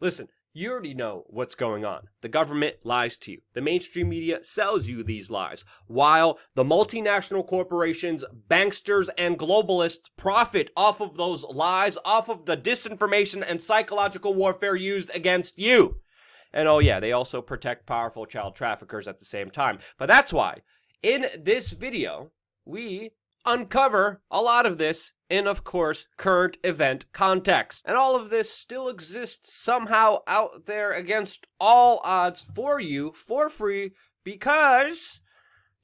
Listen, you already know what's going on. The government lies to you. The mainstream media sells you these lies, while the multinational corporations, banksters, and globalists profit off of those lies, off of the disinformation and psychological warfare used against you. And oh yeah, they also protect powerful child traffickers at the same time. But that's why, in this video, we uncover a lot of this in, of course, current event context. And all of this still exists somehow out there against all odds for you for free because,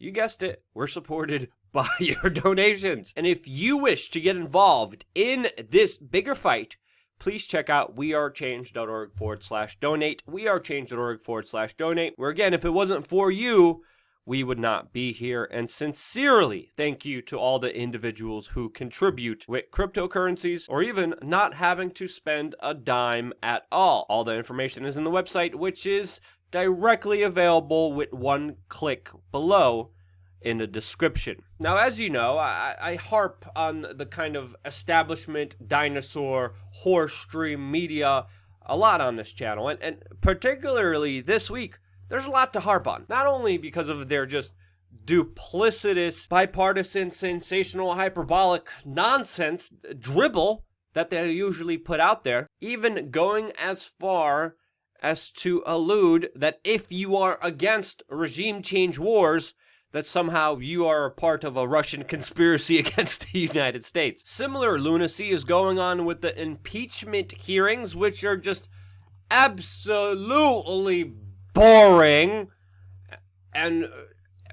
you guessed it, we're supported by your donations. And if you wish to get involved in this bigger fight, please check out wearechange.org/donate, wearechange.org/donate, where again, if it wasn't for you, we would not be here. And sincerely thank you to all the individuals who contribute with cryptocurrencies or even not having to spend a dime at all. All the information is in the website, which is directly available with one click below in the description. Now, as you know, I harp on the kind of establishment, dinosaur, horse stream media a lot on this channel, and particularly this week, there's a lot to harp on. Not only because of their just duplicitous, bipartisan, sensational, hyperbolic nonsense dribble that they usually put out there, even going as far as to allude that if you are against regime change wars, that somehow you are a part of a Russian conspiracy against the United States. Similar lunacy is going on with the impeachment hearings, which are just absolutely boring and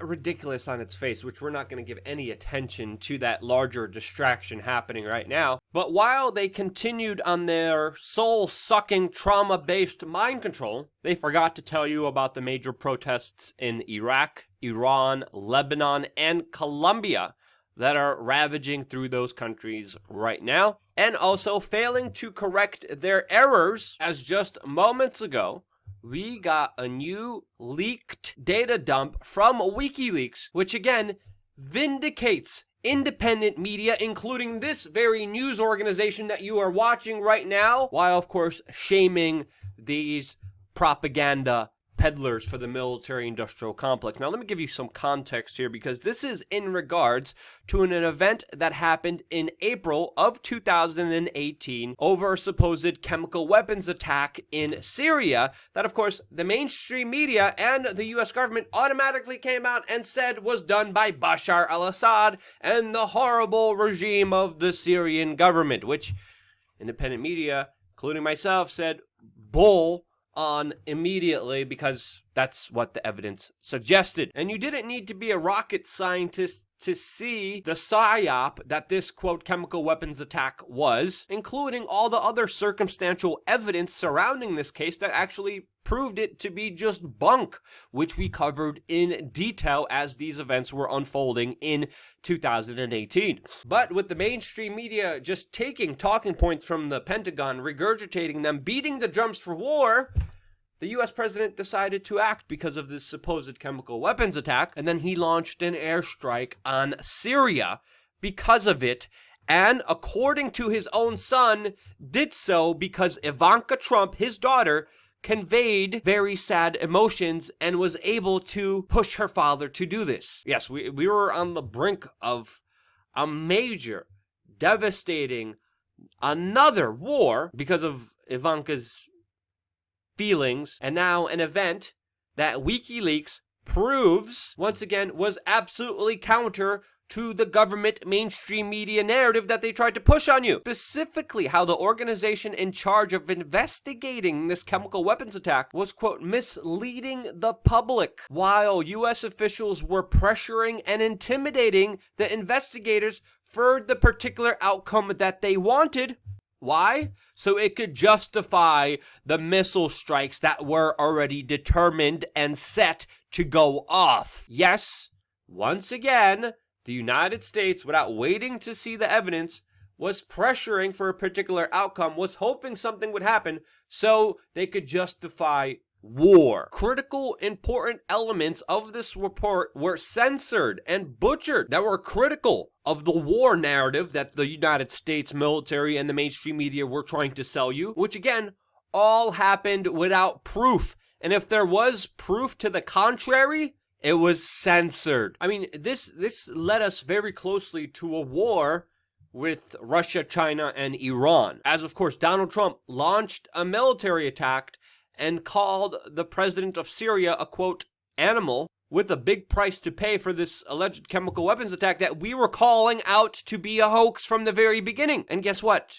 ridiculous on its face, which we're not going to give any attention to that larger distraction happening right now. But while they continued on their soul-sucking, trauma-based mind control, they forgot to tell you about the major protests in Iraq, Iran, Lebanon, and Colombia that are ravaging through those countries right now, and also failing to correct their errors, as just moments ago, we got a new leaked data dump from WikiLeaks, which again vindicates independent media, including this very news organization that you are watching right now, while of course shaming these propaganda peddlers for the military-industrial complex. Now, let me give you some context here, because this is in regards to an event that happened in April of 2018 over a supposed chemical weapons attack in Syria that, of course, the mainstream media and the U.S. government automatically came out and said was done by Bashar al-Assad and the horrible regime of the Syrian government, which independent media, including myself, said bull on immediately because that's what the evidence suggested. And you didn't need to be a rocket scientist to see the psyop that this, quote, chemical weapons attack was, including all the other circumstantial evidence surrounding this case that actually proved it to be just bunk, which we covered in detail as these events were unfolding in 2018. But with the mainstream media just taking talking points from the Pentagon, regurgitating them, beating the drums for war, the U.S. president decided to act because of this supposed chemical weapons attack, and then he launched an airstrike on Syria because of it, and according to his own son, did so because Ivanka Trump, his daughter, conveyed very sad emotions and was able to push her father to do this. Yes, we were on the brink of a major, devastating, another war because of Ivanka's feelings, and now an event that WikiLeaks proves, once again, was absolutely counter to the government mainstream media narrative that they tried to push on you. Specifically, how the organization in charge of investigating this chemical weapons attack was, quote, misleading the public, while U.S. officials were pressuring and intimidating the investigators for the particular outcome that they wanted. Why? So it could justify the missile strikes that were already determined and set to go off. Yes, once again, the United States, without waiting to see the evidence, was pressuring for a particular outcome, was hoping something would happen so they could justify war. Critical, important elements of this report were censored and butchered that were critical of the war narrative that the United States military and the mainstream media were trying to sell you, which again all happened without proof. And if there was proof to the contrary, it was censored. I mean, this led us very closely to a war with Russia, China, and Iran. As, of course, Donald Trump launched a military attack and called the president of Syria a, quote, animal, with a big price to pay for this alleged chemical weapons attack that we were calling out to be a hoax from the very beginning. And guess what?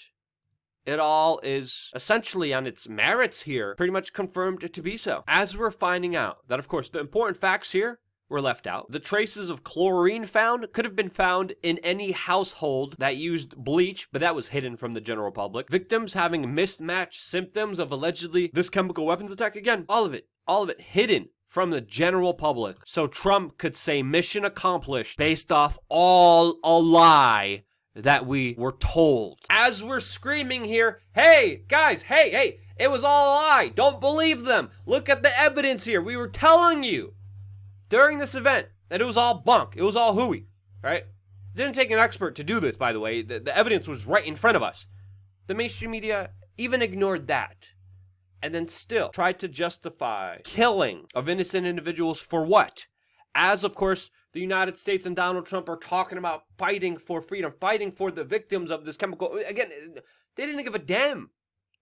It all is essentially on its merits here, pretty much confirmed to be so. As we're finding out that, of course, the important facts here were left out. The traces of chlorine found could have been found in any household that used bleach, but that was hidden from the general public. Victims having mismatched symptoms of allegedly this chemical weapons attack, again, all of it hidden from the general public. So Trump could say mission accomplished based off all a lie that we were told. As we're screaming here, hey, guys, hey, it was all a lie. Don't believe them. Look at the evidence here. We were telling you during this event that it was all bunk. It was all hooey, right? It didn't take an expert to do this, by the way. The evidence was right in front of us. The mainstream media even ignored that and then still tried to justify killing of innocent individuals for what? As, of course, the United States and Donald Trump are talking about fighting for freedom, fighting for the victims of this chemical. Again, they didn't give a damn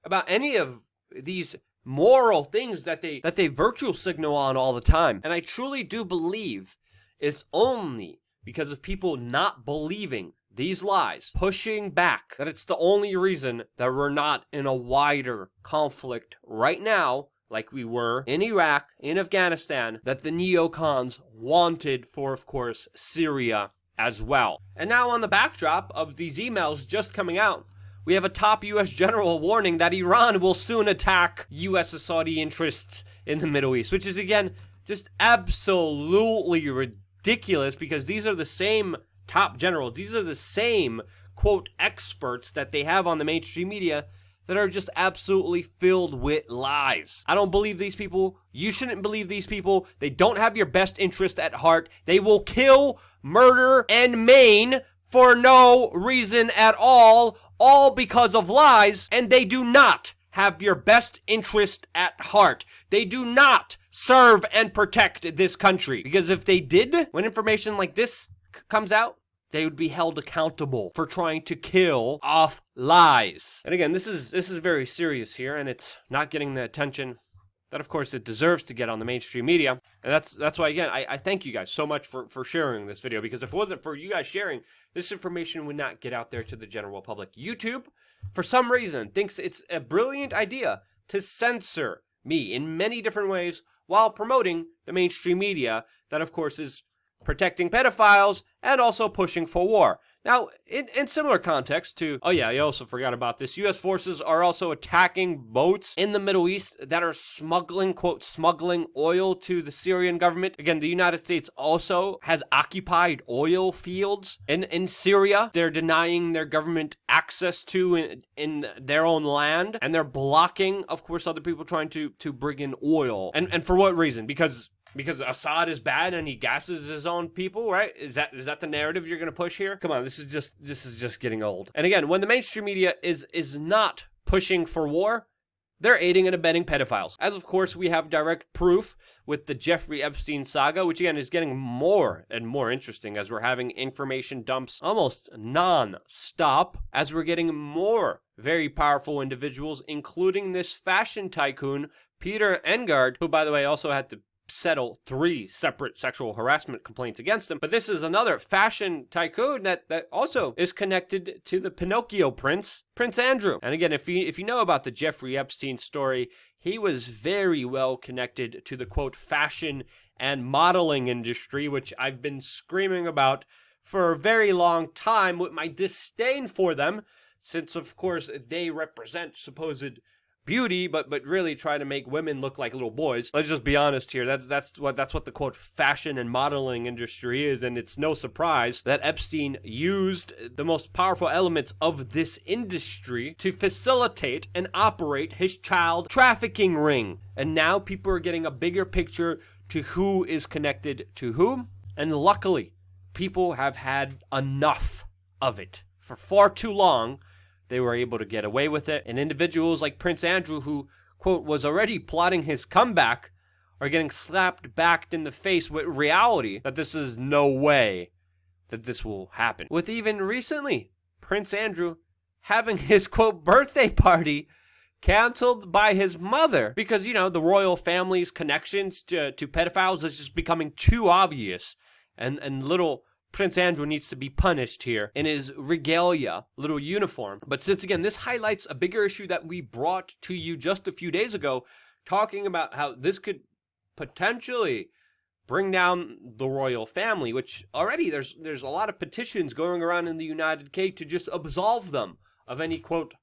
about any of these moral things that they virtue signal on all the time. And I truly do believe it's only because of people not believing these lies, pushing back, that it's the only reason that we're not in a wider conflict right now, like we were in Iraq, in Afghanistan, that the neocons wanted for, of course, Syria as well. And now on the backdrop of these emails just coming out, we have a top U.S. general warning that Iran will soon attack U.S. and Saudi interests in the Middle East, which is, again, just absolutely ridiculous because these are the same top generals. These are the same, quote, experts that they have on the mainstream media that are just absolutely filled with lies. I don't believe these people. You shouldn't believe these people. They don't have your best interest at heart. They will kill, murder, and maim for no reason at all because of lies, and they do not have your best interest at heart. They do not serve and protect this country. Because if they did, when information like this comes out, they would be held accountable for trying to kill off lies. And again, this is very serious here, and it's not getting the attention that, of course, it deserves to get on the mainstream media. And that's why, again, I thank you guys so much for sharing this video, because if it wasn't for you guys sharing, this information would not get out there to the general public. YouTube, for some reason, thinks it's a brilliant idea to censor me in many different ways while promoting the mainstream media that, of course, is protecting pedophiles and also pushing for war. Now, in similar context to, oh yeah, I also forgot about this, U.S. forces are also attacking boats in the Middle East that are smuggling, quote, smuggling oil to the Syrian government. Again, the United States also has occupied oil fields in Syria. They're denying their government access to in their own land, and they're blocking, of course, other people trying to bring in oil. And for what reason? Because Assad is bad and he gasses his own people, right? Is that the narrative you're going to push here? Come on, this is just getting old. And again, when the mainstream media is not pushing for war, they're aiding and abetting pedophiles. As of course we have direct proof with the Jeffrey Epstein saga, which again is getting more and more interesting as we're having information dumps almost non-stop, as we're getting more very powerful individuals, including this fashion tycoon, Peter Engard, who, by the way, also had to settle 3 separate sexual harassment complaints against him. But this is another fashion tycoon that also is connected to the Pinocchio prince, Prince Andrew. And again, if you know about the Jeffrey Epstein story, he was very well connected to the, quote, fashion and modeling industry, which I've been screaming about for a very long time with my disdain for them, since, of course, they represent supposed beauty, but really try to make women look like little boys. Let's just be honest here. That's what the, quote, fashion and modeling industry is, and it's no surprise that Epstein used the most powerful elements of this industry to facilitate and operate his child trafficking ring. And now people are getting a bigger picture to who is connected to whom, and luckily, people have had enough of it. For far too long, they were able to get away with it. And individuals like Prince Andrew, who quote, was already plotting his comeback are getting slapped back in the face with reality that this is no way that this will happen. With even recently, Prince Andrew having his, quote, birthday party canceled by his mother because, you know, the royal family's connections to pedophiles is just becoming too obvious. And little Prince Andrew needs to be punished here in his regalia, little uniform. But since, again, this highlights a bigger issue that we brought to you just a few days ago, talking about how this could potentially bring down the royal family, which already there's a lot of petitions going around in the United Kingdom to just absolve them of any, quote,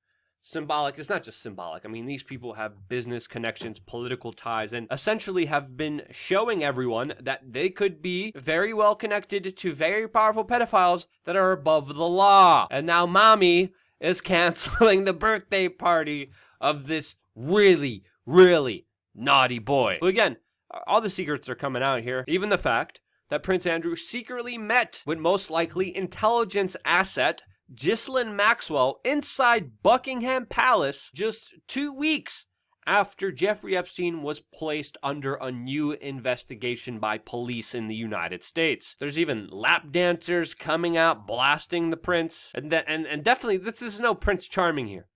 symbolic. It's not just symbolic. I mean, these people have business connections, political ties, and essentially have been showing everyone that they could be very well connected to very powerful pedophiles that are above the law. And now mommy is canceling the birthday party of this really, really naughty boy. Well, again, all the secrets are coming out here. Even the fact that Prince Andrew secretly met with most likely intelligence asset Ghislaine Maxwell inside Buckingham Palace just 2 weeks after Jeffrey Epstein was placed under a new investigation by police in the United States. There's even lap dancers coming out blasting the prince. And definitely, this is no Prince Charming here.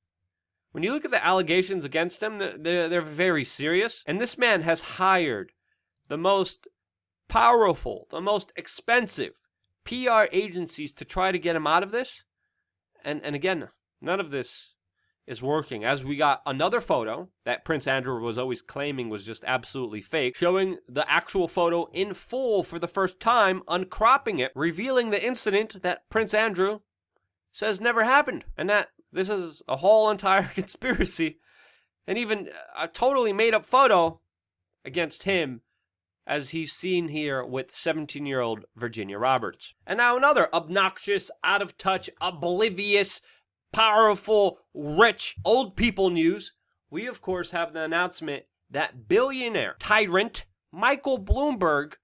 When you look at the allegations against him, they're very serious. And this man has hired the most powerful, the most expensive PR agencies to try to get him out of this. And again, none of this is working, as we got another photo that Prince Andrew was always claiming was just absolutely fake, showing the actual photo in full for the first time, uncropping it, revealing the incident that Prince Andrew says never happened, and that this is a whole entire conspiracy, and even a totally made-up photo against him, as he's seen here with 17-year-old Virginia Roberts. And now another obnoxious, out-of-touch, oblivious, powerful, rich, old people news. We, of course, have the announcement that billionaire tyrant Michael Bloomberg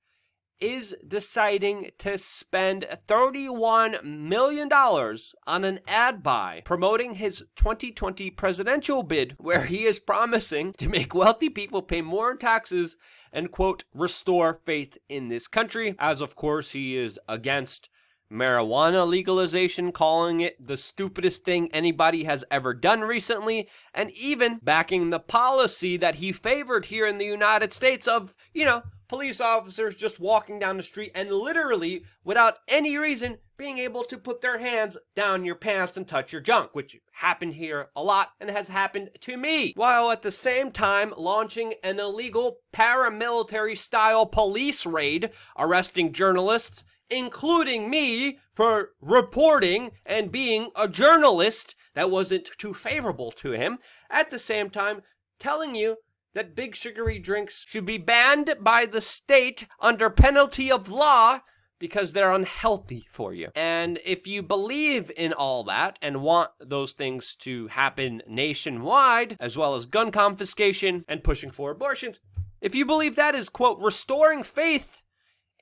is deciding to spend $31 million on an ad buy promoting his 2020 presidential bid, where he is promising to make wealthy people pay more in taxes and, quote, restore faith in this country, as of course he is against marijuana legalization, calling it the stupidest thing anybody has ever done recently, and even backing the policy that he favored here in the United States of, you know, police officers just walking down the street and literally, without any reason, being able to put their hands down your pants and touch your junk, which happened here a lot and has happened to me, while at the same time launching an illegal paramilitary-style police raid, arresting journalists, including me, for reporting and being a journalist that wasn't too favorable to him, at the same time telling you that big sugary drinks should be banned by the state under penalty of law because they're unhealthy for you. And if you believe in all that and want those things to happen nationwide, as well as gun confiscation and pushing for abortions, if you believe that is, quote, restoring faith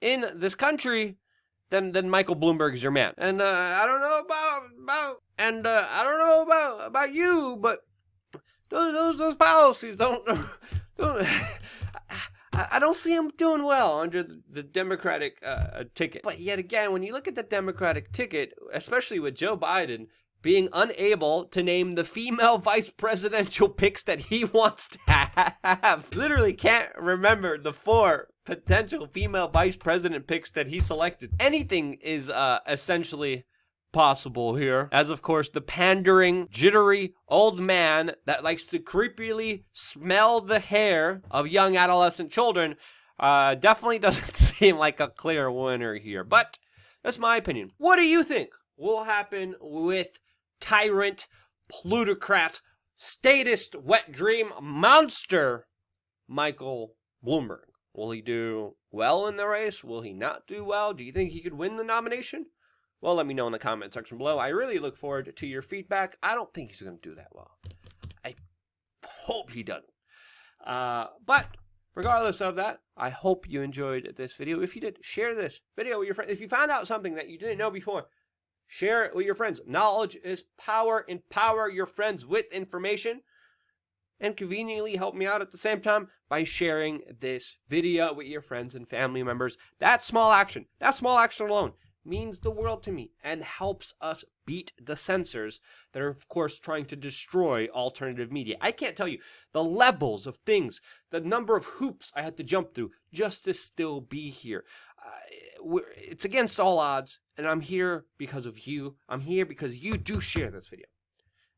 in this country, then Michael Bloomberg is your man. And I don't know about you, but those policies don't I don't see him doing well under the Democratic ticket. But yet again, when you look at the Democratic ticket, especially with Joe Biden being unable to name the female vice presidential picks that he wants to have, literally can't remember the 4 potential female vice president picks that he selected. Anything is essentially possible here, as of course the pandering, jittery old man that likes to creepily smell the hair of young adolescent children definitely doesn't seem like a clear winner here. But that's my opinion. What do you think will happen with tyrant, plutocrat, statist, wet dream monster Michael Bloomberg? Will he do well in the race? Will he not do well? Do you think he could win the nomination? Well, let me know in the comment section below. I really look forward to your feedback. I don't think he's going to do that well. I hope he doesn't. But regardless of that, I hope you enjoyed this video. If you did, share this video with your friends. If you found out something that you didn't know before, share it with your friends. Knowledge is power. Empower your friends with information. and conveniently help me out at the same time by sharing this video with your friends and family members. That small action alone means the world to me and helps us beat the censors that are, of course, trying to destroy alternative media. I can't tell you the levels of things, the number of hoops I had to jump through just to still be here. It's against all odds, and I'm here because of you. I'm here because you do share this video.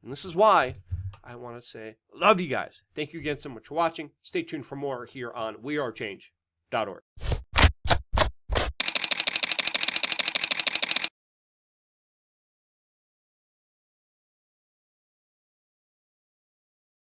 And this is why I want to say, love you guys. Thank you again so much for watching. Stay tuned for more here on wearechange.org.